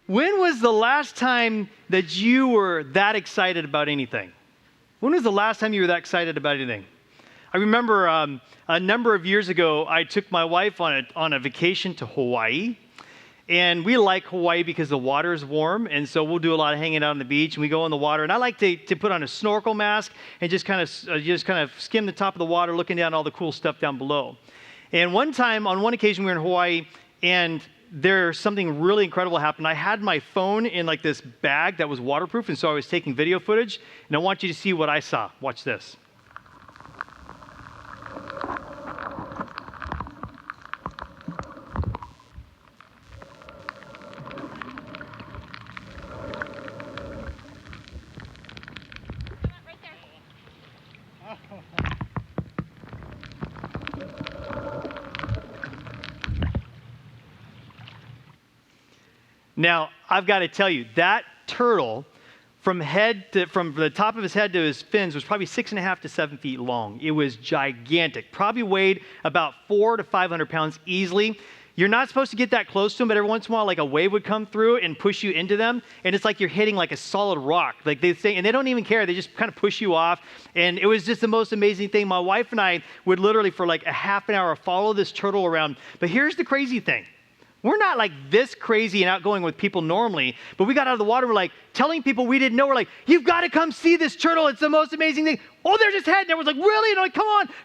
When was the last time that you were that excited about anything? When was the last time you were that excited about anything? I remember a number of years ago, I took my wife on a vacation to Hawaii. And we like Hawaii because the water is warm, and so we'll do a lot of hanging out on the beach, and we go in the water. And I like to put on a snorkel mask and just kind of skim the top of the water, looking down at all the cool stuff down below. And one time, on one occasion, we were in Hawaii, and there's something really incredible happened. I had my phone in like this bag that was waterproof, and so I was taking video footage, and I want you to see what I saw. Watch this. Now, I've got to tell you, that turtle, from the top of his head to his fins, was probably 6.5 to 7 feet long. It was gigantic. Probably weighed about 400 to 500 pounds easily. You're not supposed to get that close to them, but every once in a while, like a wave would come through and push you into them, and it's like you're hitting like a solid rock. Like they say, and they don't even care. They just kind of push you off, and it was just the most amazing thing. My wife and I would literally, for like a half an hour, follow this turtle around. But here's the crazy thing. We're not like this crazy and outgoing with people normally, but we got out of the water, we're like telling people we didn't know, we're like, you've got to come see this turtle. It's the most amazing thing. Oh, there's his head. And everyone's like, really? And I'm like,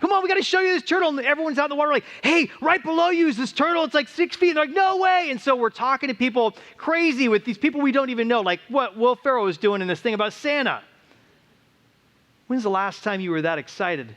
come on, we got to show you this turtle. And everyone's out in the water like, hey, right below you is this turtle. It's like 6 feet. And they're like, no way. And so we're talking to people crazy with these people we don't even know, like what Will Ferrell was doing in this thing about Santa. When's the last time you were that excited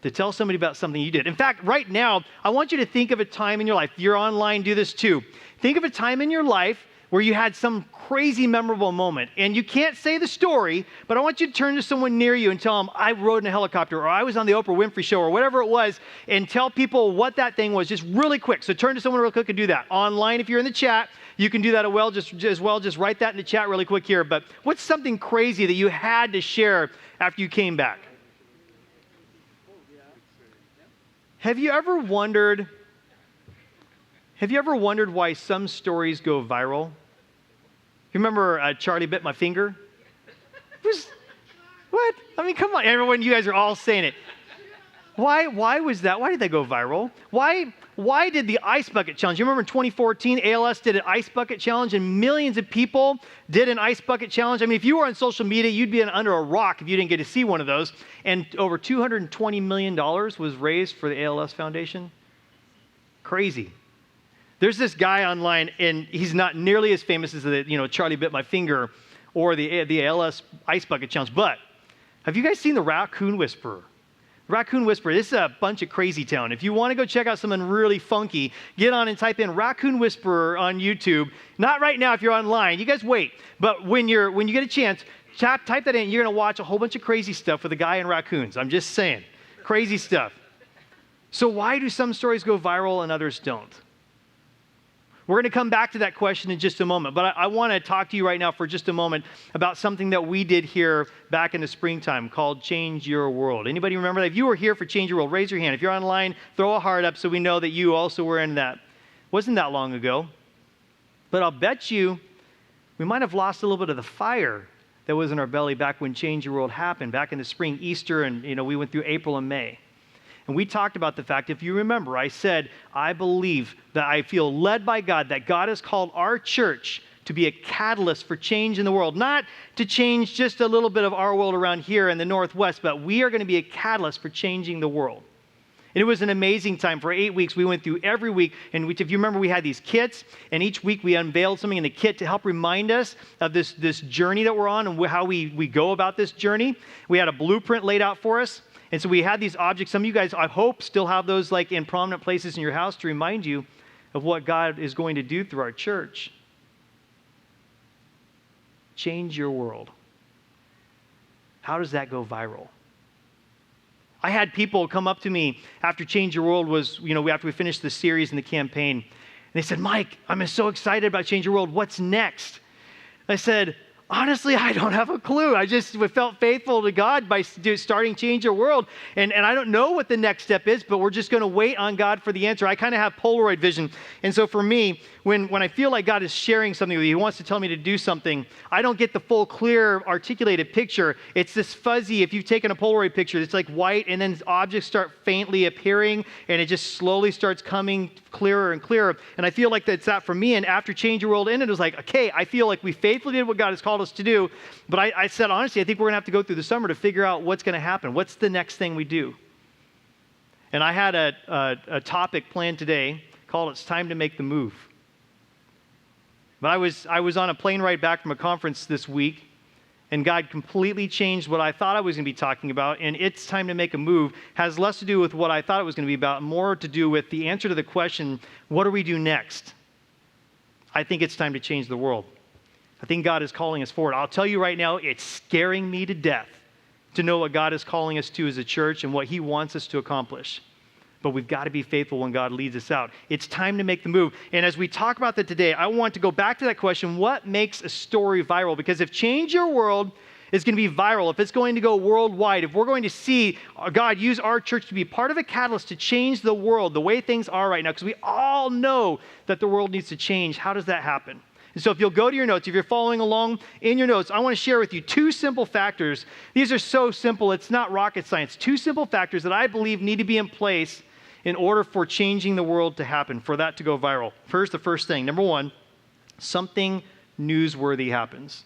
to tell somebody about something you did? In fact, right now, I want you to think of a time in your life. If you're online, do this too. Think of a time in your life where you had some crazy memorable moment. And you can't say the story, but I want you to turn to someone near you and tell them, I rode in a helicopter, or I was on the Oprah Winfrey Show, or whatever it was, and tell people what that thing was, just really quick. So turn to someone real quick and do that. Online, if you're in the chat, you can do that as well. Just write that in the chat really quick here. But what's something crazy that you had to share after you came back? Have you ever wondered why some stories go viral? You remember Charlie Bit My Finger? What? I mean, come on, everyone, you guys are all saying it. Why was that? Why did that go viral? Why did the Ice Bucket Challenge? You remember in 2014, ALS did an Ice Bucket Challenge, and millions of people did an Ice Bucket Challenge. I mean, if you were on social media, you'd be under a rock if you didn't get to see one of those. And over $220 million was raised for the ALS Foundation. Crazy. There's this guy online, and he's not nearly as famous as Charlie Bit My Finger or the ALS Ice Bucket Challenge. But have you guys seen the Raccoon Whisperer? Raccoon Whisperer, this is a bunch of crazy town. If you want to go check out something really funky, get on and type in Raccoon Whisperer on YouTube. Not right now if you're online. You guys wait. But when you get a chance, type that in. You're going to watch a whole bunch of crazy stuff with a guy in raccoons. I'm just saying. Crazy stuff. So why do some stories go viral and others don't? We're going to come back to that question in just a moment, but I want to talk to you right now for just a moment about something that we did here back in the springtime called Change Your World. Anybody remember that? If you were here for Change Your World, raise your hand. If you're online, throw a heart up so we know that you also were in that. Wasn't that long ago, but I'll bet you we might have lost a little bit of the fire that was in our belly back when Change Your World happened, back in the spring, Easter, and we went through April and May. And we talked about the fact, if you remember, I said, I believe that I feel led by God, that God has called our church to be a catalyst for change in the world. Not to change just a little bit of our world around here in the Northwest, but we are going to be a catalyst for changing the world. And it was an amazing time. For 8 weeks, we went through every week. And if you remember, we had these kits. And each week, we unveiled something in the kit to help remind us of this journey that we're on and how we go about this journey. We had a blueprint laid out for us. And so we had these objects. Some of you guys, I hope, still have those like in prominent places in your house to remind you of what God is going to do through our church. Change your world. How does that go viral? I had people come up to me after Change Your World was, after we finished the series and the campaign. And they said, Mike, I'm so excited about Change Your World. What's next? I said, Honestly, I don't have a clue. I just felt faithful to God by starting Change Your World. And I don't know what the next step is, but we're just going to wait on God for the answer. I kind of have Polaroid vision. And so for me, when I feel like God is sharing something with me, He wants to tell me to do something, I don't get the full, clear, articulated picture. It's this fuzzy, if you've taken a Polaroid picture, it's like white, and then objects start faintly appearing, and it just slowly starts coming clearer and clearer. And I feel like that's that for me. And after Change Your World ended, it was like, okay, I feel like we faithfully did what God has called us to do. But I said, honestly, I think we're going to have to go through the summer to figure out what's going to happen. What's the next thing we do? And I had a topic planned today called It's Time to Make the Move. But I was on a plane ride back from a conference this week, and God completely changed what I thought I was going to be talking about. And It's Time to Make a Move has less to do with what I thought it was going to be about, more to do with the answer to the question, what do we do next? I think it's time to change the world. I think God is calling us forward. I'll tell you right now, it's scaring me to death to know what God is calling us to as a church and what He wants us to accomplish. But we've got to be faithful when God leads us out. It's time to make the move. And as we talk about that today, I want to go back to that question, what makes a story viral? Because if Change Your World is going to be viral, if it's going to go worldwide, if we're going to see God use our church to be part of a catalyst to change the world the way things are right now, because we all know that the world needs to change, how does that happen? And so if you'll go to your notes, if you're following along in your notes, I want to share with you 2 simple factors. These are so simple, it's not rocket science. 2 simple factors that I believe need to be in place in order for changing the world to happen, for that to go viral. The first thing, number 1, something newsworthy happens.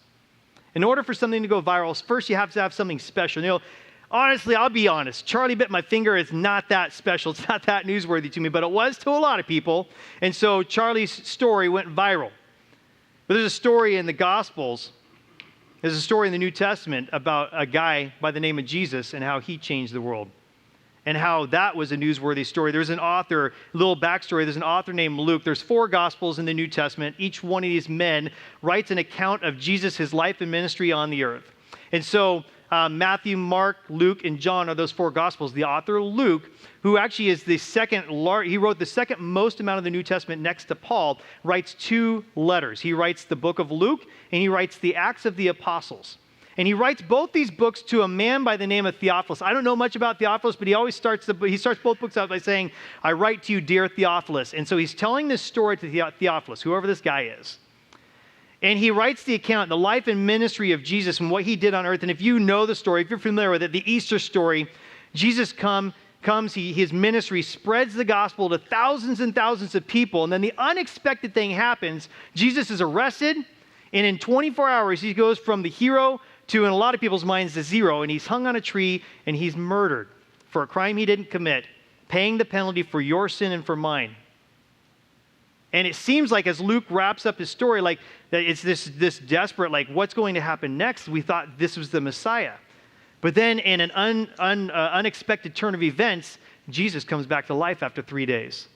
In order for something to go viral, first you have to have something special. You know, honestly, I'll be honest. Charlie bit my finger is not that special. It's not that newsworthy to me, but it was to a lot of people. And so Charlie's story went viral. But there's a story in the Gospels, there's a story in the New Testament about a guy by the name of Jesus and how he changed the world and how that was a newsworthy story. There's an author, a little backstory, there's an author named Luke. There's 4 Gospels in the New Testament. Each one of these men writes an account of Jesus, his life and ministry on the earth. And so Matthew, Mark, Luke, and John are those 4 Gospels. The author Luke, who actually is the he wrote the second most amount of the New Testament next to Paul, writes 2 letters. He writes the book of Luke, and he writes the Acts of the Apostles. And he writes both these books to a man by the name of Theophilus. I don't know much about Theophilus, but he starts both books out by saying, I write to you, dear Theophilus. And so he's telling this story to Theophilus, whoever this guy is. And he writes the account, the life and ministry of Jesus and what he did on earth. And if you know the story, if you're familiar with it, the Easter story, Jesus comes, his ministry spreads the gospel to thousands and thousands of people. And then the unexpected thing happens. Jesus is arrested. And in 24 hours, he goes from the hero to, in a lot of people's minds, the zero. And he's hung on a tree and he's murdered for a crime he didn't commit, paying the penalty for your sin and for mine. And it seems like as Luke wraps up his story, like that it's this desperate, like what's going to happen next? We thought this was the Messiah. But then in an unexpected turn of events, Jesus comes back to life after 3 days.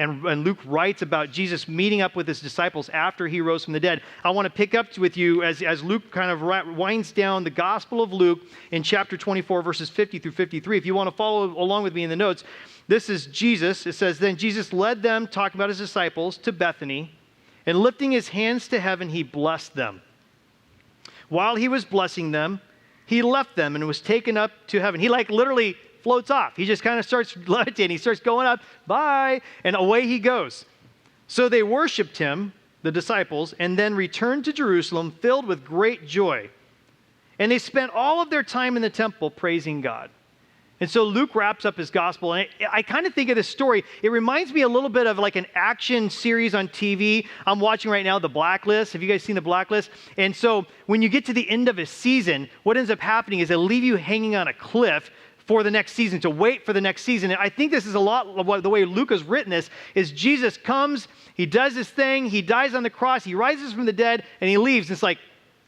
And Luke writes about Jesus meeting up with his disciples after he rose from the dead. I want to pick up with you as Luke kind of winds down the Gospel of Luke in chapter 24, verses 50 through 53. If you want to follow along with me in the notes, this is Jesus. It says, then Jesus led them, talking about his disciples, to Bethany, and lifting his hands to heaven, he blessed them. While he was blessing them, he left them and was taken up to heaven. He literally floats off. He just kind of starts levitating. He starts going up, bye, and away he goes. So they worshiped him, the disciples, and then returned to Jerusalem filled with great joy. And they spent all of their time in the temple praising God. And so Luke wraps up his gospel, and I kind of think of this story. It reminds me a little bit of like an action series on TV. I'm watching right now The Blacklist. Have you guys seen The Blacklist? And so when you get to the end of a season, what ends up happening is they leave you hanging on a cliff for the next season, to wait for the next season. And I think this is a lot of what the way Luke has written this, is Jesus comes, he does his thing, he dies on the cross, he rises from the dead, and he leaves. It's like,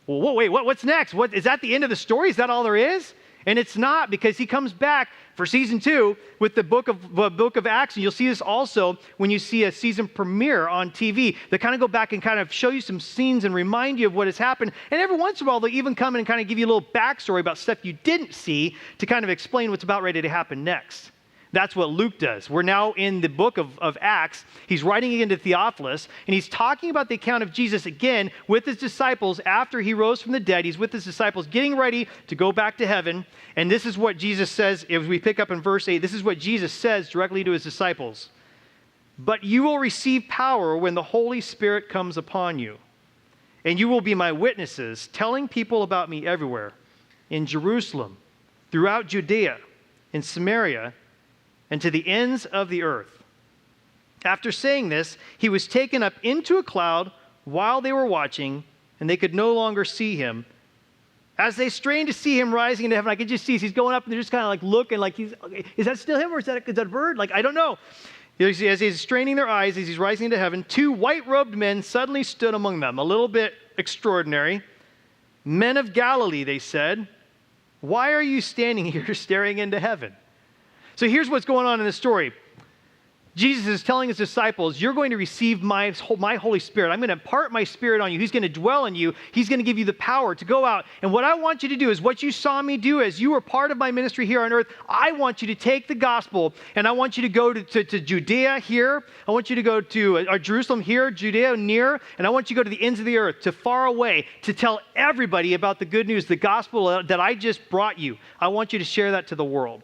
well, wait, what's next? What, is that the end of the story? Is that all there is? And it's not, because he comes back for season 2 with the book of Acts. And you'll see this also when you see a season premiere on TV. They kind of go back and kind of show you some scenes and remind you of what has happened. And every once in a while, they'll even come in and kind of give you a little backstory about stuff you didn't see to kind of explain what's about ready to happen next. That's what Luke does. We're now in the book of Acts. He's writing again to Theophilus, and he's talking about the account of Jesus again with his disciples after he rose from the dead. He's with his disciples getting ready to go back to heaven. And this is what Jesus says, as we pick up in verse 8, this is what Jesus says directly to his disciples. But you will receive power when the Holy Spirit comes upon you, and you will be my witnesses, telling people about me everywhere, in Jerusalem, throughout Judea, in Samaria, and to the ends of the earth. After saying this, he was taken up into a cloud while they were watching, and they could no longer see him. As they strained to see him rising into heaven, I could just see he's going up, and they're just kind of like looking like, is that still him, or is that a bird? Like, I don't know. As he's straining their eyes, as he's rising into heaven, two white-robed men suddenly stood among them. A little bit extraordinary. Men of Galilee, they said, why are you standing here staring into heaven? So here's what's going on in the story. Jesus is telling his disciples, you're going to receive my Holy Spirit. I'm going to impart my Spirit on you. He's going to dwell in you. He's going to give you the power to go out. And what I want you to do is what you saw me do as you were part of my ministry here on earth. I want you to take the gospel, and I want you to go to Judea here. I want you to go to Jerusalem here, Judea near, and I want you to go to the ends of the earth, to far away, to tell everybody about the good news, the gospel that I just brought you. I want you to share that to the world.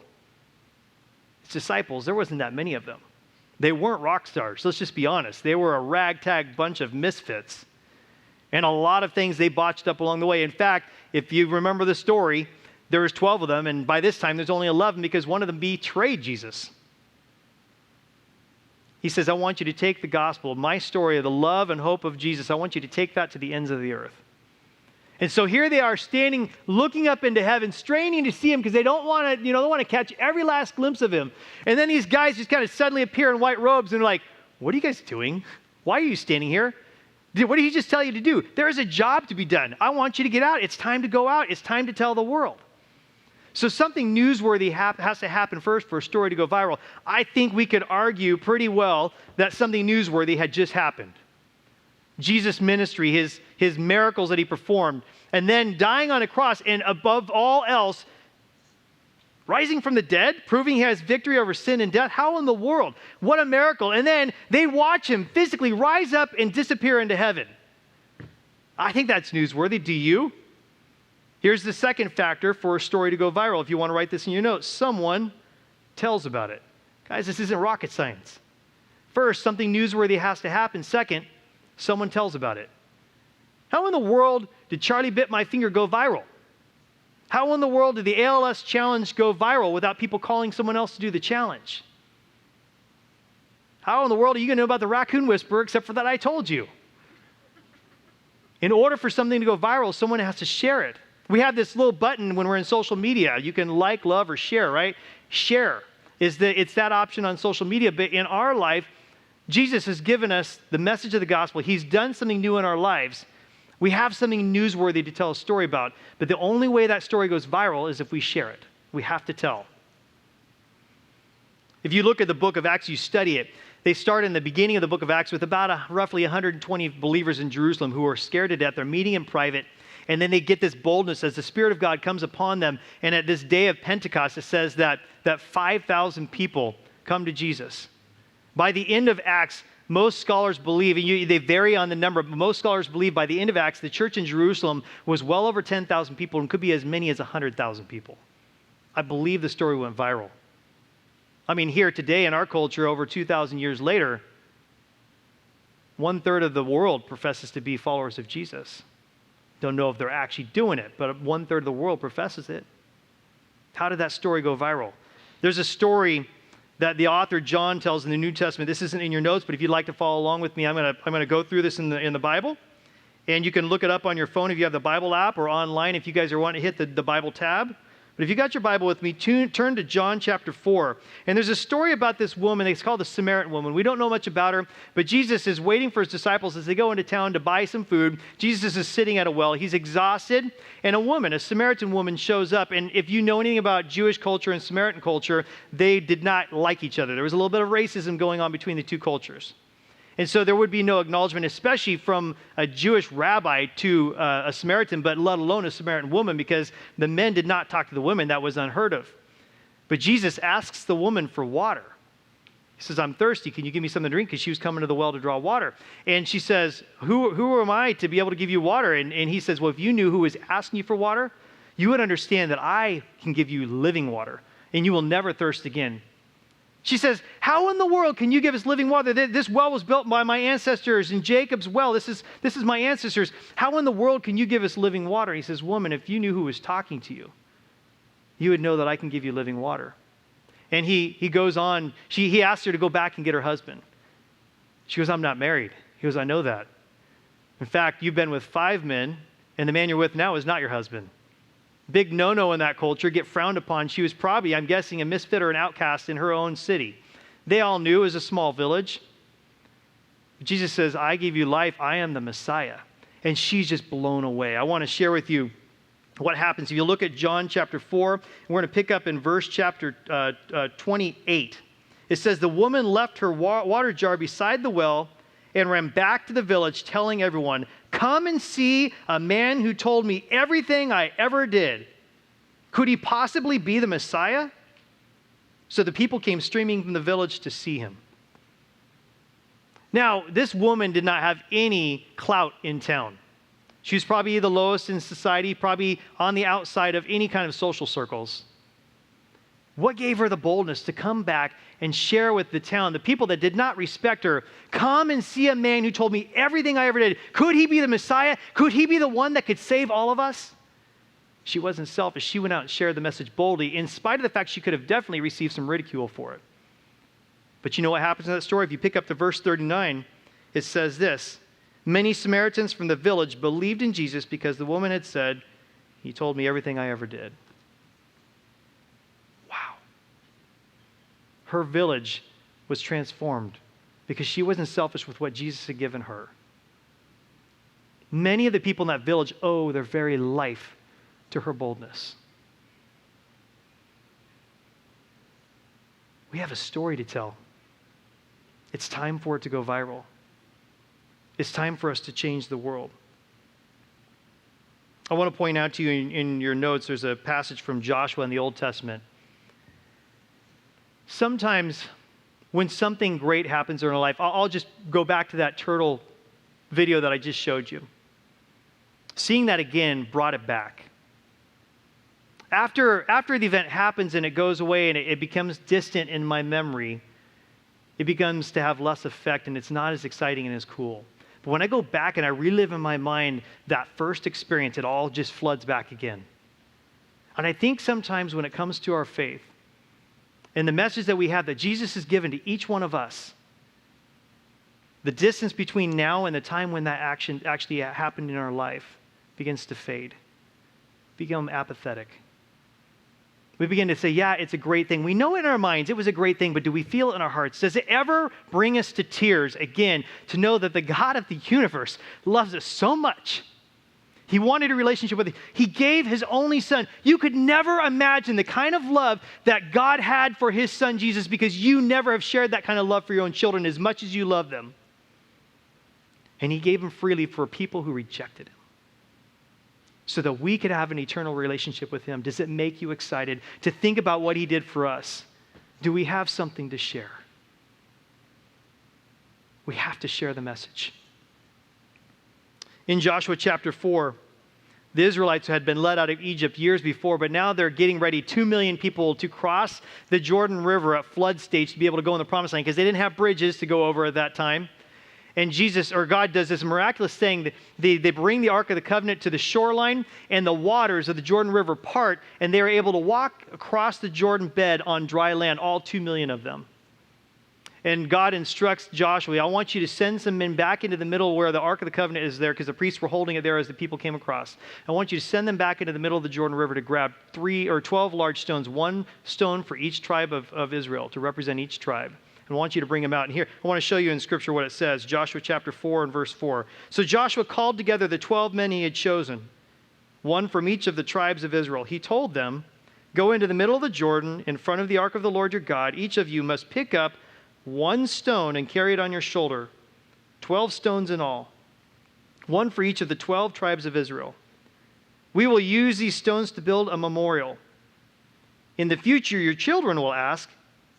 His disciples, there wasn't that many of them. They weren't rock stars. Let's just be honest. They were a ragtag bunch of misfits. And a lot of things they botched up along the way. In fact, if you remember the story, there was 12 of them, and by this time there's only 11 because one of them betrayed Jesus. He says, I want you to take the gospel, my story of the love and hope of Jesus, I want you to take that to the ends of the earth. And so here they are standing, looking up into heaven, straining to see him because they don't want to, they want to catch every last glimpse of him. And then these guys just kind of suddenly appear in white robes and they're like, what are you guys doing? Why are you standing here? What did he just tell you to do? There is a job to be done. I want you to get out. It's time to go out. It's time to tell the world. So something newsworthy has to happen first for a story to go viral. I think we could argue pretty well that something newsworthy had just happened. Jesus' ministry, his miracles that he performed, and then dying on a cross, and above all else, rising from the dead, proving he has victory over sin and death. How in the world? What a miracle. And then they watch him physically rise up and disappear into heaven. I think that's newsworthy. Do you? Here's the second factor for a story to go viral. If you want to write this in your notes, someone tells about it. Guys, this isn't rocket science. First, something newsworthy has to happen. Second, someone tells about it. How in the world did Charlie Bit My Finger go viral? How in the world did the ALS challenge go viral without people calling someone else to do the challenge? How in the world are you going to know about the Raccoon Whisperer except for that I told you? In order for something to go viral, someone has to share it. We have this little button when we're in social media. You can like, love, or share, right? Share. It's that option on social media. But in our life, Jesus has given us the message of the gospel. He's done something new in our lives. We have something newsworthy to tell a story about. But the only way that story goes viral is if we share it. We have to tell. If you look at the book of Acts, you study it, they start in the beginning of the book of Acts with about roughly 120 believers in Jerusalem who are scared to death. They're meeting in private. And then they get this boldness as the Spirit of God comes upon them. And at this day of Pentecost, it says that 5,000 people come to Jesus. By the end of Acts, most scholars believe, and they vary on the number, but most scholars believe by the end of Acts, the church in Jerusalem was well over 10,000 people and could be as many as 100,000 people. I believe the story went viral. I mean, here today in our culture, over 2,000 years later, 1/3 of the world professes to be followers of Jesus. Don't know if they're actually doing it, but 1/3 of the world professes it. How did that story go viral? There's a story that the author John tells in the New Testament. This isn't in your notes, but if you'd like to follow along with me, I'm going to go through this in the Bible. And you can look it up on your phone if you have the Bible app, or online if you guys are wanting to hit the Bible tab. But if you got your Bible with me, turn to John chapter 4. And there's a story about this woman. It's called the Samaritan woman. We don't know much about her, but Jesus is waiting for his disciples as they go into town to buy some food. Jesus is sitting at a well. He's exhausted. And a Samaritan woman shows up. And if you know anything about Jewish culture and Samaritan culture, they did not like each other. There was a little bit of racism going on between the two cultures. And so there would be no acknowledgement, especially from a Jewish rabbi to a Samaritan, but let alone a Samaritan woman, because the men did not talk to the women. That was unheard of. But Jesus asks the woman for water. He says, I'm thirsty. Can you give me something to drink? Because she was coming to the well to draw water. And she says, who am I to be able to give you water? And he says, well, if you knew who was asking you for water, you would understand that I can give you living water, and you will never thirst again. She says, how in the world can you give us living water? This well was built by my ancestors, and Jacob's well. This is my ancestors. How in the world can you give us living water? He says, woman, if you knew who was talking to you, you would know that I can give you living water. And he goes on. He asks her to go back and get her husband. She goes, I'm not married. He goes, I know that. In fact, you've been with 5 men, and the man you're with now is not your husband. Big no-no in that culture, get frowned upon. She was probably, I'm guessing, a misfit or an outcast in her own city. They all knew it was a small village. Jesus says, I give you life. I am the Messiah. And she's just blown away. I want to share with you what happens. If you look at John chapter 4, we're going to pick up in verse chapter 28. It says, the woman left her water jar beside the well and ran back to the village telling everyone, come and see a man who told me everything I ever did. Could he possibly be the Messiah? So the people came streaming from the village to see him. Now, this woman did not have any clout in town. She was probably the lowest in society, probably on the outside of any kind of social circles. What gave her the boldness to come back and share with the town, the people that did not respect her, come and see a man who told me everything I ever did. Could he be the Messiah? Could he be the one that could save all of us? She wasn't selfish. She went out and shared the message boldly, in spite of the fact she could have definitely received some ridicule for it. But you know what happens in that story? If you pick up to verse 39, it says this, many Samaritans from the village believed in Jesus because the woman had said, he told me everything I ever did. Her village was transformed because she wasn't selfish with what Jesus had given her. Many of the people in that village owe their very life to her boldness. We have a story to tell. It's time for it to go viral. It's time for us to change the world. I want to point out to you in your notes, there's a passage from Joshua in the Old Testament. Sometimes when something great happens in our life, I'll just go back to that turtle video that I just showed you. Seeing that again brought it back. After the event happens and it goes away and it becomes distant in my memory, it begins to have less effect and it's not as exciting and as cool. But when I go back and I relive in my mind that first experience, it all just floods back again. And I think sometimes when it comes to our faith, and the message that we have that Jesus has given to each one of us, the distance between now and the time when that action actually happened in our life begins to fade, become apathetic. We begin to say, yeah, it's a great thing. We know in our minds it was a great thing, but do we feel it in our hearts? Does it ever bring us to tears again to know that the God of the universe loves us so much? He wanted a relationship with us. He gave his only son. You could never imagine the kind of love that God had for his son Jesus because you never have shared that kind of love for your own children as much as you love them. And he gave him freely for people who rejected him so that we could have an eternal relationship with him. Does it make you excited to think about what he did for us? Do we have something to share? We have to share the message. In Joshua chapter 4, the Israelites had been led out of Egypt years before, but now they're getting ready, 2 million people, to cross the Jordan River at flood stage to be able to go in the promised land because they didn't have bridges to go over at that time. And God does this miraculous thing. That they bring the Ark of the Covenant to the shoreline, and the waters of the Jordan River part, and they are able to walk across the Jordan bed on dry land, all 2 million of them. And God instructs Joshua, I want you to send some men back into the middle where the Ark of the Covenant is there because the priests were holding it there as the people came across. I want you to send them back into the middle of the Jordan River to grab 3 or 12 large stones, 1 stone for each tribe of Israel to represent each tribe. And I want you to bring them out. And here, I want to show you in Scripture what it says. Joshua chapter 4 and verse 4. So Joshua called together the 12 men he had chosen, 1 from each of the tribes of Israel. He told them, go into the middle of the Jordan in front of the ark of the Lord your God. Each of you must pick up 1 stone and carry it on your shoulder, 12 stones in all, 1 for each of the 12 tribes of Israel. We will use these stones to build a memorial In the future, your children will ask,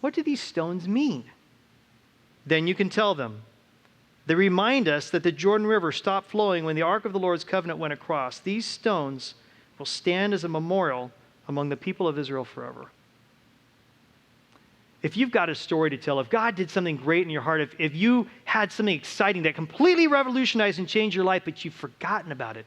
what do these stones mean? Then you can tell them. They remind us that the Jordan River stopped flowing when the Ark of the Lord's covenant went across. These stones will stand as a memorial among the people of Israel forever. If you've got a story to tell, if God did something great in your heart, if you had something exciting that completely revolutionized and changed your life, but you've forgotten about it,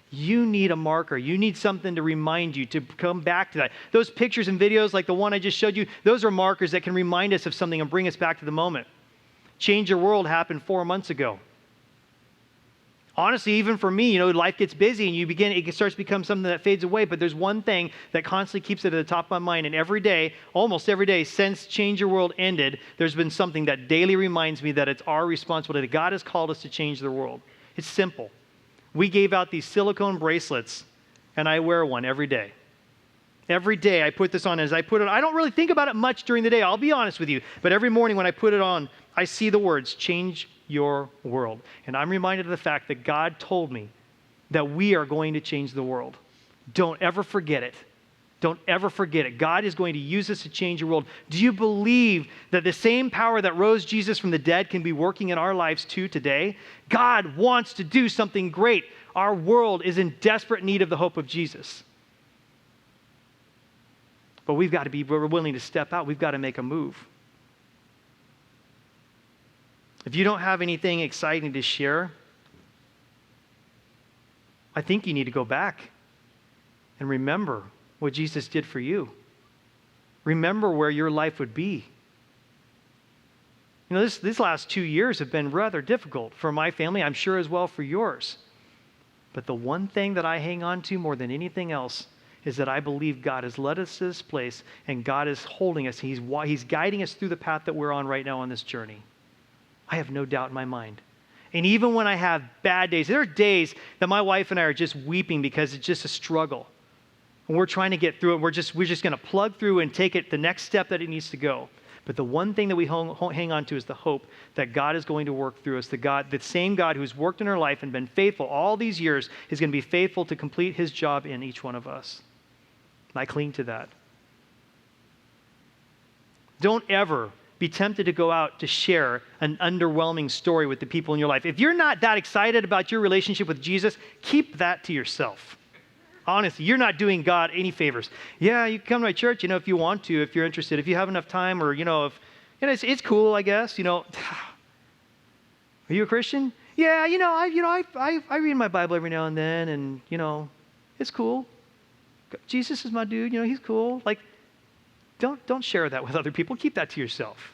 you need a marker. You need something to remind you to come back to that. Those pictures and videos like the one I just showed you, those are markers that can remind us of something and bring us back to the moment. Change Your World happened 4 months ago. Honestly, even for me, life gets busy and it starts to become something that fades away, but there's one thing that constantly keeps it at the top of my mind, and every day, almost every day since Change Your World ended, there's been something that daily reminds me that it's our responsibility, that God has called us to change the world. It's simple. We gave out these silicone bracelets, and I wear one every day. Every day I put this on. As I put it on, I don't really think about it much during the day, I'll be honest with you, but every morning when I put it on, I see the words, change your world. And I'm reminded of the fact that God told me that we are going to change the world. Don't ever forget it. Don't ever forget it. God is going to use us to change the world. Do you believe that the same power that rose Jesus from the dead can be working in our lives too today? God wants to do something great. Our world is in desperate need of the hope of Jesus. But we've got to be willing to step out. We've got to make a move. If you don't have anything exciting to share, I think you need to go back and remember what Jesus did for you. Remember where your life would be. These last 2 years have been rather difficult for my family, I'm sure as well for yours. But the one thing that I hang on to more than anything else is that I believe God has led us to this place and God is holding us. He's guiding us through the path that we're on right now on this journey. I have no doubt in my mind. And even when I have bad days, there are days that my wife and I are just weeping because it's just a struggle. And we're trying to get through it. We're just going to plug through and take it the next step that it needs to go. But the one thing that we hang on to is the hope that God is going to work through us. The same God who's worked in our life and been faithful all these years is going to be faithful to complete his job in each one of us. And I cling to that. Don't ever be tempted to go out to share an underwhelming story with the people in your life. If you're not that excited about your relationship with Jesus, keep that to yourself. Honestly, you're not doing God any favors. Yeah, you can come to my church, if you want to, if you're interested, if you have enough time, or, it's cool, I guess, Are you a Christian? Yeah, I read my Bible every now and then, and, it's cool. Jesus is my dude, he's cool. Don't share that with other people. Keep that to yourself.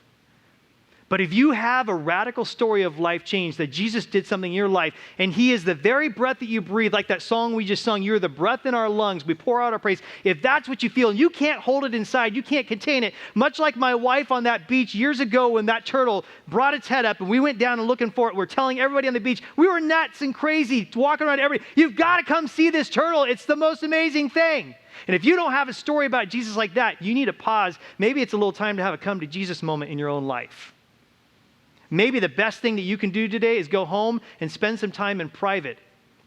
But if you have a radical story of life change, that Jesus did something in your life, and he is the very breath that you breathe, like that song we just sung, you're the breath in our lungs, we pour out our praise. If that's what you feel, and you can't hold it inside, you can't contain it, much like my wife on that beach years ago when that turtle brought its head up and we went down and looking for it, we're telling everybody on the beach, we were nuts and crazy, walking around everybody, you've got to come see this turtle. It's the most amazing thing. And if you don't have a story about Jesus like that, you need to pause. Maybe it's a little time to have a come to Jesus moment in your own life. Maybe the best thing that you can do today is go home and spend some time in private,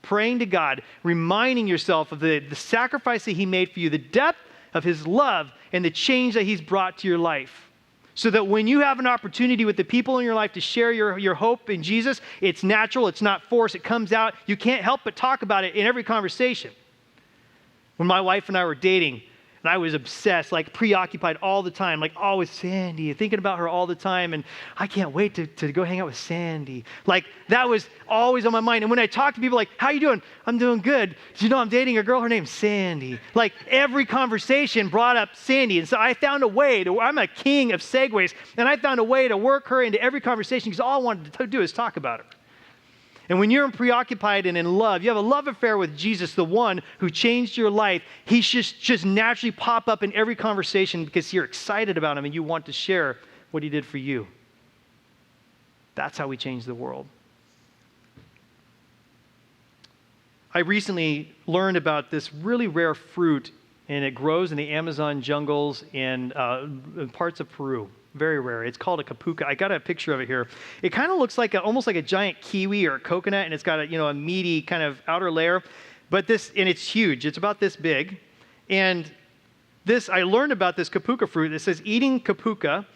praying to God, reminding yourself of the sacrifice that he made for you, the depth of his love and the change that he's brought to your life. So that when you have an opportunity with the people in your life to share your hope in Jesus, it's natural, it's not forced, it comes out. You can't help but talk about it in every conversation. When my wife and I were dating, and I was obsessed, preoccupied all the time, always Sandy, thinking about her all the time, and I can't wait to go hang out with Sandy. That was always on my mind. And when I talk to people how you doing? I'm doing good. I'm dating a girl, her name's Sandy. Every conversation brought up Sandy. And so I found a way I'm a king of segues, and I found a way to work her into every conversation because all I wanted to do is talk about her. And when you're preoccupied and in love, you have a love affair with Jesus, the one who changed your life, he just naturally pop up in every conversation because you're excited about him and you want to share what he did for you. That's how we change the world. I recently learned about this really rare fruit, and it grows in the Amazon jungles and parts of Peru. Very rare. It's called a capuca. I got a picture of it here. It kind of looks almost like a giant kiwi or a coconut, and it's got a meaty kind of outer layer. And it's huge. It's about this big. And I learned about this kapuka fruit. It says eating kapuka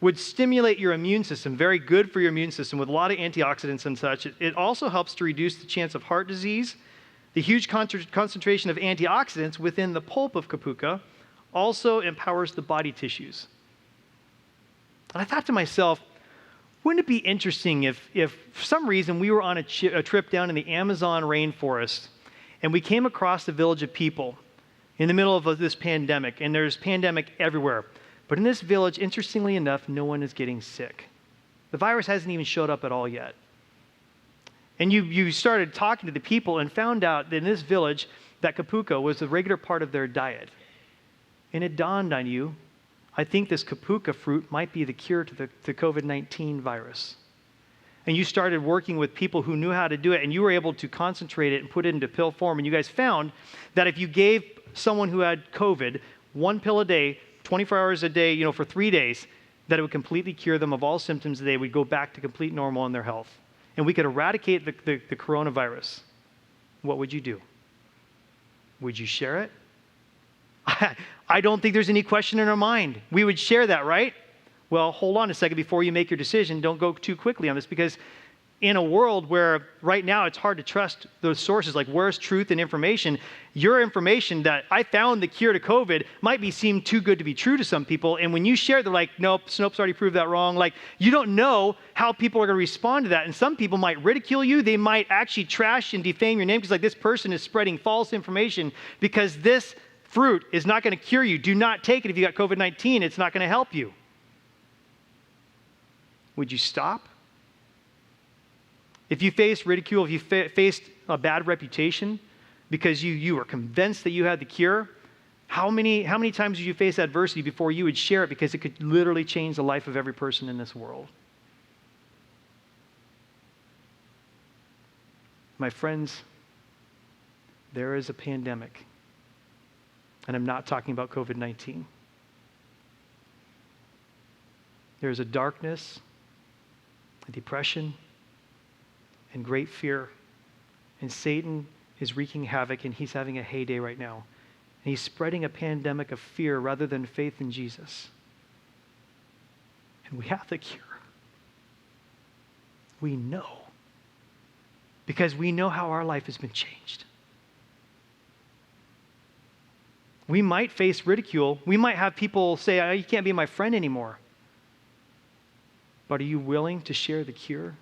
would stimulate your immune system, very good for your immune system with a lot of antioxidants and such. It also helps to reduce the chance of heart disease. The huge concentration of antioxidants within the pulp of kapuka also empowers the body tissues. And I thought to myself, wouldn't it be interesting if for some reason we were on a trip down in the Amazon rainforest and we came across a village of people in the middle of this pandemic, and there's pandemic everywhere. But in this village, interestingly enough, no one is getting sick. The virus hasn't even showed up at all yet. And you started talking to the people and found out that in this village, that kapuka was a regular part of their diet. And it dawned on you, I think this kapuka fruit might be the cure to the COVID-19 virus. And you started working with people who knew how to do it, and you were able to concentrate it and put it into pill form. And you guys found that if you gave someone who had COVID 1 pill a day, 24 hours a day, for 3 days, that it would completely cure them of all symptoms. They would go back to complete normal in their health. And we could eradicate the coronavirus. What would you do? Would you share it? I don't think there's any question in our mind. We would share that, right? Well, hold on a second before you make your decision. Don't go too quickly on this, because in a world where right now it's hard to trust those sources, like where's truth and information, your information that I found the cure to COVID might seem too good to be true to some people. And when you share it, they're like, nope, Snopes already proved that wrong. Like, you don't know how people are going to respond to that. And some people might ridicule you. They might actually trash and defame your name because this person is spreading false information because this fruit is not going to cure you. Do not take it if you got COVID-19. It's not going to help you. Would you stop? If you faced ridicule, if you faced a bad reputation because you were convinced that you had the cure, how many times did you face adversity before you would share it because it could literally change the life of every person in this world? My friends, there is a pandemic, and I'm not talking about COVID-19. There is a darkness, a depression, and great fear. And Satan is wreaking havoc, and he's having a heyday right now. And he's spreading a pandemic of fear rather than faith in Jesus. And we have the cure. We know. Because we know how our life has been changed. We might face ridicule. We might have people say, oh, you can't be my friend anymore. But are you willing to share the cure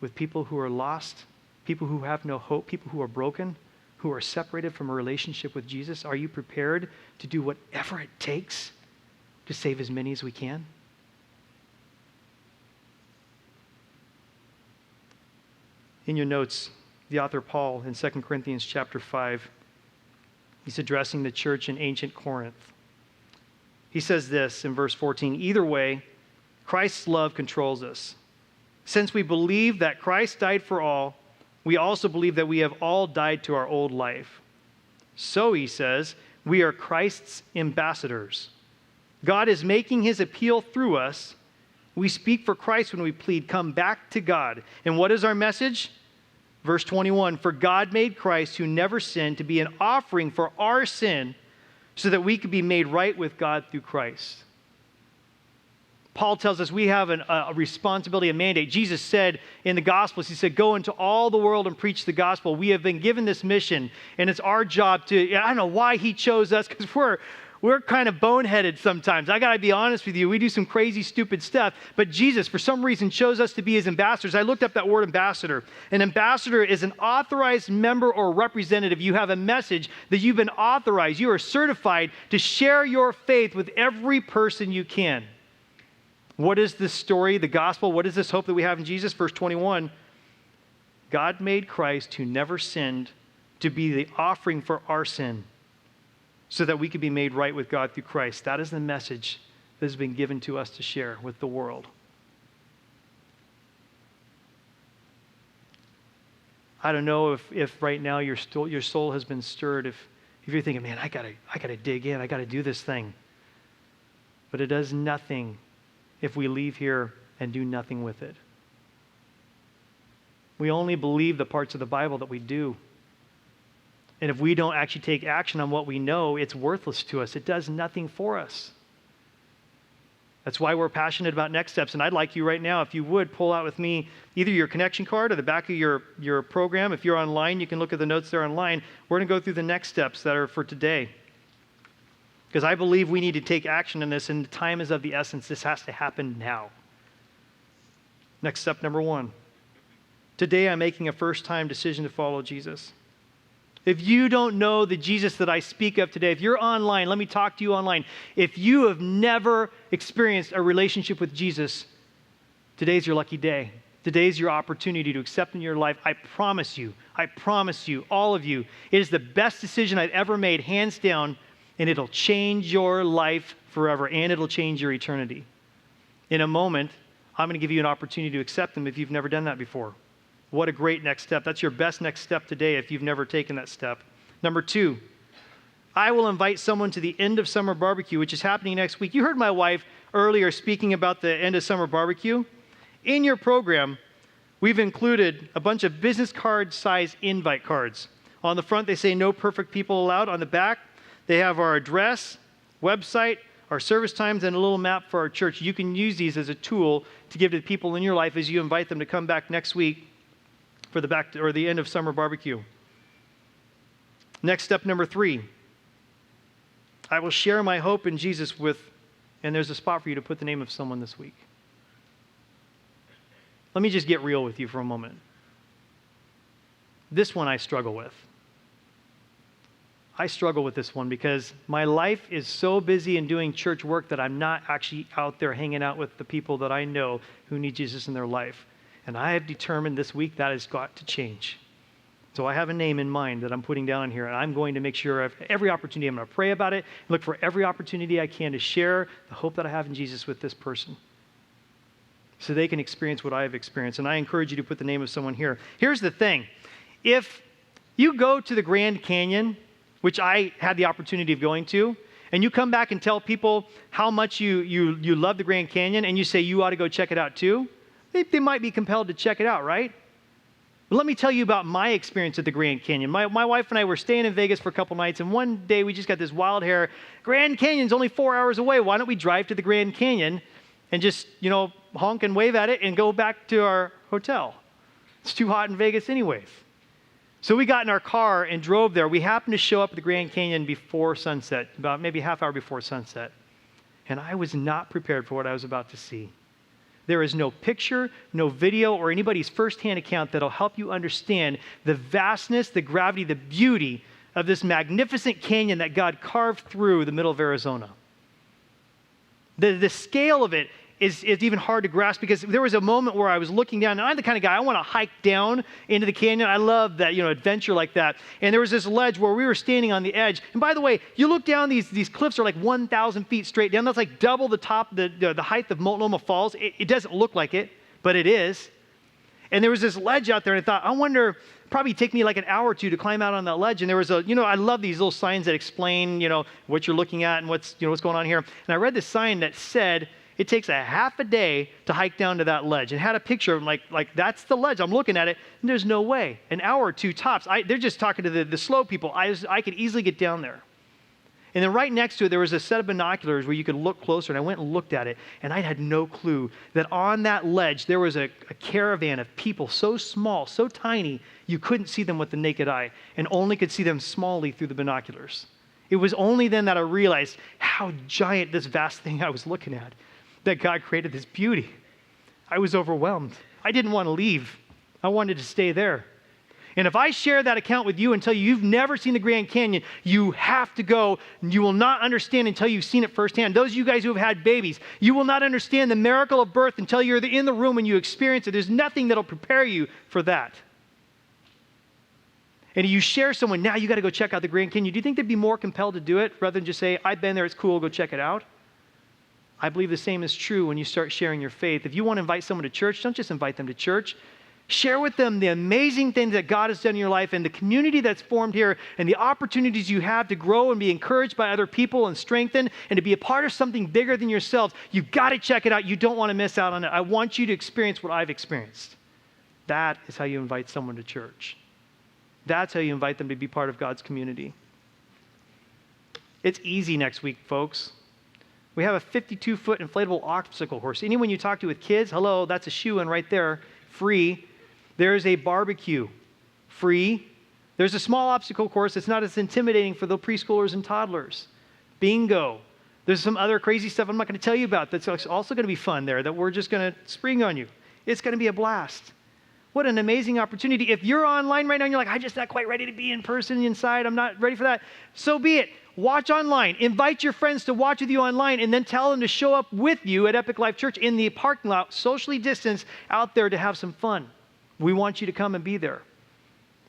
with people who are lost, people who have no hope, people who are broken, who are separated from a relationship with Jesus? Are you prepared to do whatever it takes to save as many as we can? In your notes, the author Paul in 2 Corinthians chapter 5, he's addressing the church in ancient Corinth. He says this in verse 14, either way, Christ's love controls us. Since we believe that Christ died for all, we also believe that we have all died to our old life. So, he says, we are Christ's ambassadors. God is making his appeal through us. We speak for Christ when we plead, come back to God. And what is our message? Verse 21, for God made Christ, who never sinned, to be an offering for our sin so that we could be made right with God through Christ. Paul tells us we have a responsibility, a mandate. Jesus said in the Gospels, he said, go into all the world and preach the gospel. We have been given this mission, and it's our job to, I don't know why he chose us, because we're kind of boneheaded sometimes. I got to be honest with you. We do some crazy, stupid stuff. But Jesus, for some reason, chose us to be his ambassadors. I looked up that word ambassador. An ambassador is an authorized member or representative. You have a message that you've been authorized. You are certified to share your faith with every person you can. What is this story, the gospel? What is this hope that we have in Jesus? Verse 21, God made Christ, who never sinned, to be the offering for our sin so that we could be made right with God through Christ. That is the message that has been given to us to share with the world. I don't know if right now your soul has been stirred, if you're thinking, man, I gotta dig in, I gotta do this thing. But it does nothing if we leave here and do nothing with it. We only believe the parts of the Bible that we do. And if we don't actually take action on what we know, it's worthless to us. It does nothing for us. That's why we're passionate about next steps. And I'd like you right now, if you would, pull out with me either your connection card or the back of your program. If you're online, you can look at the notes there online. We're going to go through the next steps that are for today. Because I believe we need to take action in this, and the time is of the essence. This has to happen now. Next step number 1. Today I'm making a first-time decision to follow Jesus. If you don't know the Jesus that I speak of today, if you're online, let me talk to you online. If you have never experienced a relationship with Jesus, today's your lucky day. Today's your opportunity to accept in your life. I promise you, all of you, it is the best decision I've ever made, hands down, and it'll change your life forever, and it'll change your eternity. In a moment, I'm going to give you an opportunity to accept Him if you've never done that before. What a great next step. That's your best next step today if you've never taken that step. Number 2, I will invite someone to the End of Summer Barbecue, which is happening next week. You heard my wife earlier speaking about the End of Summer Barbecue. In your program, we've included a bunch of business card size invite cards. On the front, they say no perfect people allowed. On the back, they have our address, website, our service times, and a little map for our church. You can use these as a tool to give to people in your life as you invite them to come back next week for the End of Summer Barbecue. Next step number 3. I will share my hope in Jesus with, and there's a spot for you to put the name of someone this week. Let me just get real with you for a moment. This one I struggle with. I struggle with this one because my life is so busy in doing church work that I'm not actually out there hanging out with the people that I know who need Jesus in their life. And I have determined this week that has got to change. So I have a name in mind that I'm putting down here, and I'm going to make sure every opportunity, I'm going to pray about it, look for every opportunity I can to share the hope that I have in Jesus with this person so they can experience what I have experienced. And I encourage you to put the name of someone here. Here's the thing. If you go to the Grand Canyon, which I had the opportunity of going to, and you come back and tell people how much you love the Grand Canyon, and you say you ought to go check it out too, they might be compelled to check it out, right? But let me tell you about my experience at the Grand Canyon. My wife and I were staying in Vegas for a couple nights, and one day we just got this wild hair. Grand Canyon's only 4 hours away. Why don't we drive to the Grand Canyon and just, honk and wave at it and go back to our hotel? It's too hot in Vegas anyways. So we got in our car and drove there. We happened to show up at the Grand Canyon before sunset, about maybe a half hour before sunset. And I was not prepared for what I was about to see. There is no picture, no video, or anybody's firsthand account that'll help you understand the vastness, the gravity, the beauty of this magnificent canyon that God carved through the middle of Arizona. The scale of it is even hard to grasp because there was a moment where I was looking down, and I'm the kind of guy, I want to hike down into the canyon. I love that, adventure like that. And there was this ledge where we were standing on the edge. And by the way, you look down, these cliffs are like 1,000 feet straight down. That's like double the top, the height of Multnomah Falls. It doesn't look like it, but it is. And there was this ledge out there, and I thought, I wonder, probably take me like an hour or two to climb out on that ledge. And there was I love these little signs that explain, what you're looking at and what's going on here. And I read this sign that said, it takes a half a day to hike down to that ledge. And had a picture of like that's the ledge. I'm looking at it, and there's no way. An hour or two tops. They're just talking to the slow people. I could easily get down there. And then right next to it, there was a set of binoculars where you could look closer. And I went and looked at it, and I had no clue that on that ledge, there was a caravan of people so small, so tiny, you couldn't see them with the naked eye and only could see them smallly through the binoculars. It was only then that I realized how giant this vast thing I was looking at, that God created this beauty. I was overwhelmed. I didn't want to leave. I wanted to stay there. And if I share that account with you and tell you you've never seen the Grand Canyon, you have to go. You will not understand until you've seen it firsthand. Those of you guys who have had babies, you will not understand the miracle of birth until you're in the room and you experience it. There's nothing that'll prepare you for that. And you share someone, now you got to go check out the Grand Canyon. Do you think they'd be more compelled to do it rather than just say, I've been there, it's cool, go check it out? I believe the same is true when you start sharing your faith. If you want to invite someone to church, don't just invite them to church. Share with them the amazing things that God has done in your life and the community that's formed here and the opportunities you have to grow and be encouraged by other people and strengthened and to be a part of something bigger than yourselves. You've got to check it out. You don't want to miss out on it. I want you to experience what I've experienced. That is how you invite someone to church. That's how you invite them to be part of God's community. It's easy next week, folks. We have a 52-foot inflatable obstacle course. Anyone you talk to with kids, hello, that's a shoe-in right there, free. There's a barbecue, free. There's a small obstacle course that's not as intimidating for the preschoolers and toddlers. Bingo. There's some other crazy stuff I'm not going to tell you about that's also going to be fun there that we're just going to spring on you. It's going to be a blast. What an amazing opportunity. If you're online right now and you're like, I'm just not quite ready to be in person inside, I'm not ready for that, so be it. Watch online. Invite your friends to watch with you online and then tell them to show up with you at Epic Life Church in the parking lot, socially distanced, out there to have some fun. We want you to come and be there.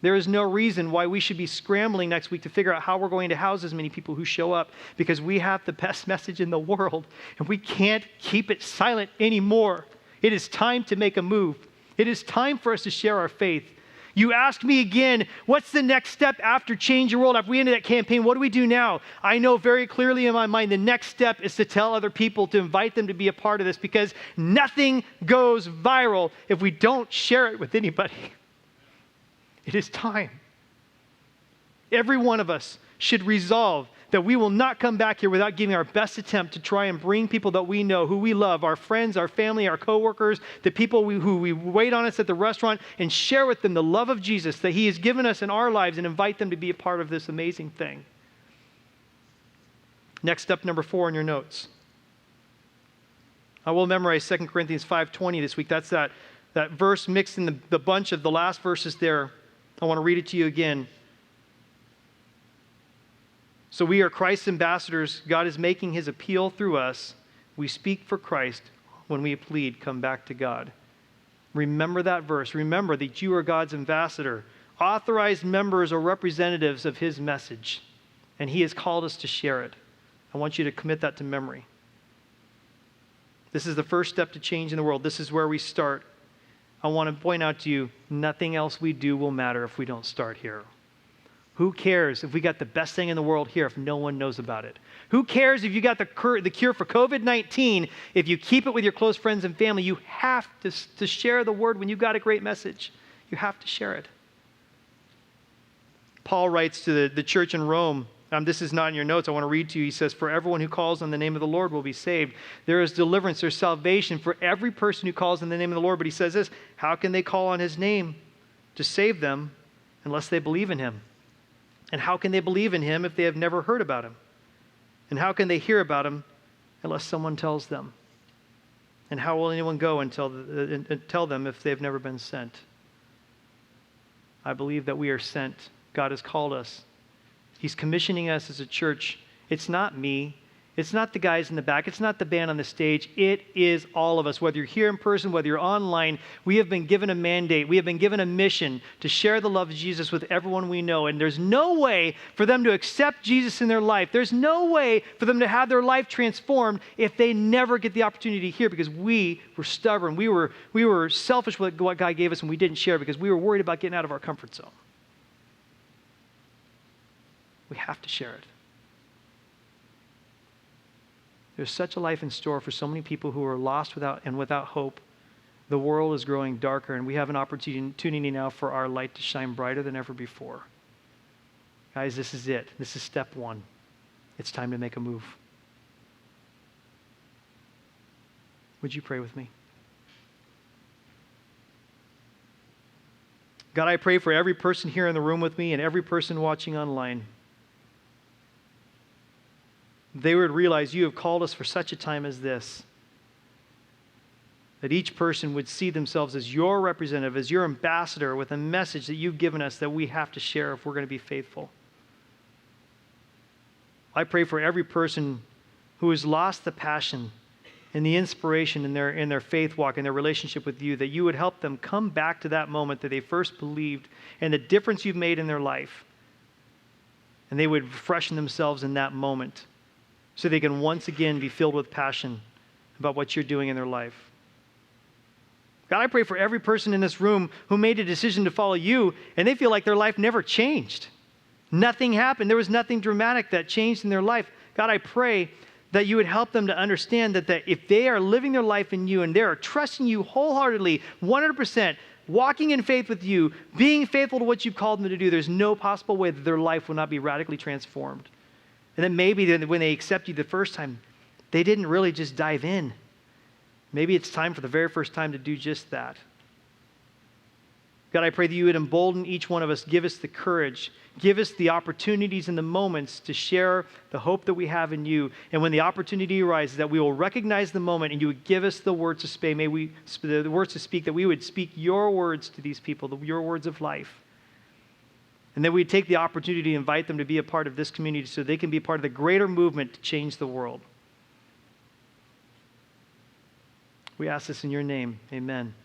There is no reason why we should be scrambling next week to figure out how we're going to house as many people who show up, because we have the best message in the world and we can't keep it silent anymore. It is time to make a move. It is time for us to share our faith. You ask me again, what's the next step after Change Your World? After we ended that campaign, what do we do now? I know very clearly in my mind the next step is to tell other people, to invite them to be a part of this, because nothing goes viral if we don't share it with anybody. It is time. Every one of us should resolve that we will not come back here without giving our best attempt to try and bring people that we know, who we love, our friends, our family, our coworkers, the people who we wait on us at the restaurant, and share with them the love of Jesus that he has given us in our lives and invite them to be a part of this amazing thing. Next step, number 4 in your notes. I will memorize 2 Corinthians 5:20 this week. That's that verse mixed in the bunch of the last verses there. I want to read it to you again. So we are Christ's ambassadors. God is making his appeal through us. We speak for Christ when we plead, come back to God. Remember that verse. Remember that you are God's ambassador, authorized members or representatives of his message, and he has called us to share it. I want you to commit that to memory. This is the first step to change in the world. This is where we start. I want to point out to you, nothing else we do will matter if we don't start here. Who cares if we got the best thing in the world here if no one knows about it? Who cares if you got the cure for COVID-19 if you keep it with your close friends and family? You have to share the word when you've got a great message. You have to share it. Paul writes to the church in Rome. This is not in your notes. I want to read to you. He says, for everyone who calls on the name of the Lord will be saved. There is deliverance, there's salvation for every person who calls on the name of the Lord. But he says this, how can they call on his name to save them unless they believe in him? And how can they believe in him if they have never heard about him? And how can they hear about him unless someone tells them? And how will anyone go and tell them if they have never been sent? I believe that we are sent. God has called us. He's commissioning us as a church. It's not me. It's not the guys in the back. It's not the band on the stage. It is all of us. Whether you're here in person, whether you're online, we have been given a mandate. We have been given a mission to share the love of Jesus with everyone we know. And there's no way for them to accept Jesus in their life. There's no way for them to have their life transformed if they never get the opportunity to hear, because we were stubborn. We were selfish with what God gave us, and we didn't share because we were worried about getting out of our comfort zone. We have to share it. There's such a life in store for so many people who are lost without hope. The world is growing darker, and we have an opportunity now for our light to shine brighter than ever before. Guys, this is it. This is step 1. It's time to make a move. Would you pray with me? God, I pray for every person here in the room with me and every person watching online. They would realize you have called us for such a time as this. That each person would see themselves as your representative, as your ambassador, with a message that you've given us that we have to share if we're going to be faithful. I pray for every person who has lost the passion and the inspiration in their faith walk and their relationship with you, that you would help them come back to that moment that they first believed and the difference you've made in their life. And they would freshen themselves in that moment, so they can once again be filled with passion about what you're doing in their life. God, I pray for every person in this room who made a decision to follow you, and they feel like their life never changed. Nothing happened. There was nothing dramatic that changed in their life. God, I pray that you would help them to understand that if they are living their life in you and they are trusting you wholeheartedly, 100%, walking in faith with you, being faithful to what you've called them to do, there's no possible way that their life will not be radically transformed. And then maybe when they accept you the first time, they didn't really just dive in. Maybe it's time for the very first time to do just that. God, I pray that you would embolden each one of us, give us the courage, give us the opportunities and the moments to share the hope that we have in you. And when the opportunity arises, that we will recognize the moment and you would give us the words to speak. May we, the words to speak, that we would speak your words to these people, your words of life. And then we'd take the opportunity to invite them to be a part of this community so they can be part of the greater movement to change the world. We ask this in your name. Amen.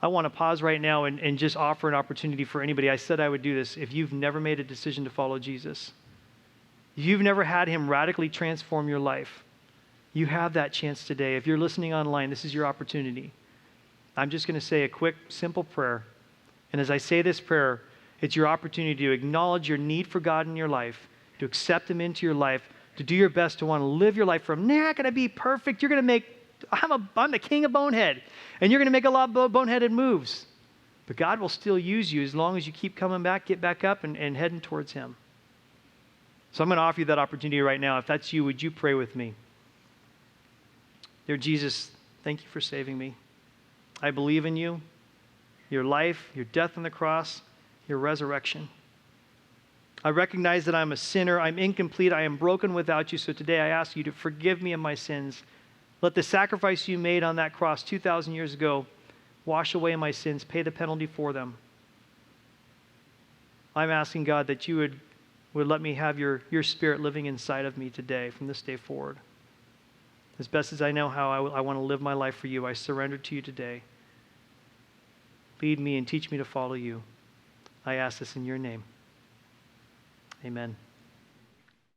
I want to pause right now and just offer an opportunity for anybody. I said I would do this. If you've never made a decision to follow Jesus, if you've never had him radically transform your life, you have that chance today. If you're listening online, this is your opportunity. I'm just going to say a quick, simple prayer. And as I say this prayer, it's your opportunity to acknowledge your need for God in your life, to accept him into your life, to do your best to want to live your life from, not going to be perfect. You're going to make I'm the king of bonehead, and you're going to make a lot of boneheaded moves. But God will still use you as long as you keep coming back, get back up, and heading towards him. So I'm going to offer you that opportunity right now. If that's you, would you pray with me? Dear Jesus, thank you for saving me. I believe in you, your life, your death on the cross, your resurrection. I recognize that I'm a sinner. I'm incomplete. I am broken without you. So today I ask you to forgive me of my sins. Let the sacrifice you made on that cross 2,000 years ago wash away my sins, pay the penalty for them. I'm asking, God, that you would let me have your spirit living inside of me today, from this day forward. As best as I know how, I want to live my life for you. I surrender to you today. Lead me and teach me to follow you. I ask this in your name. Amen.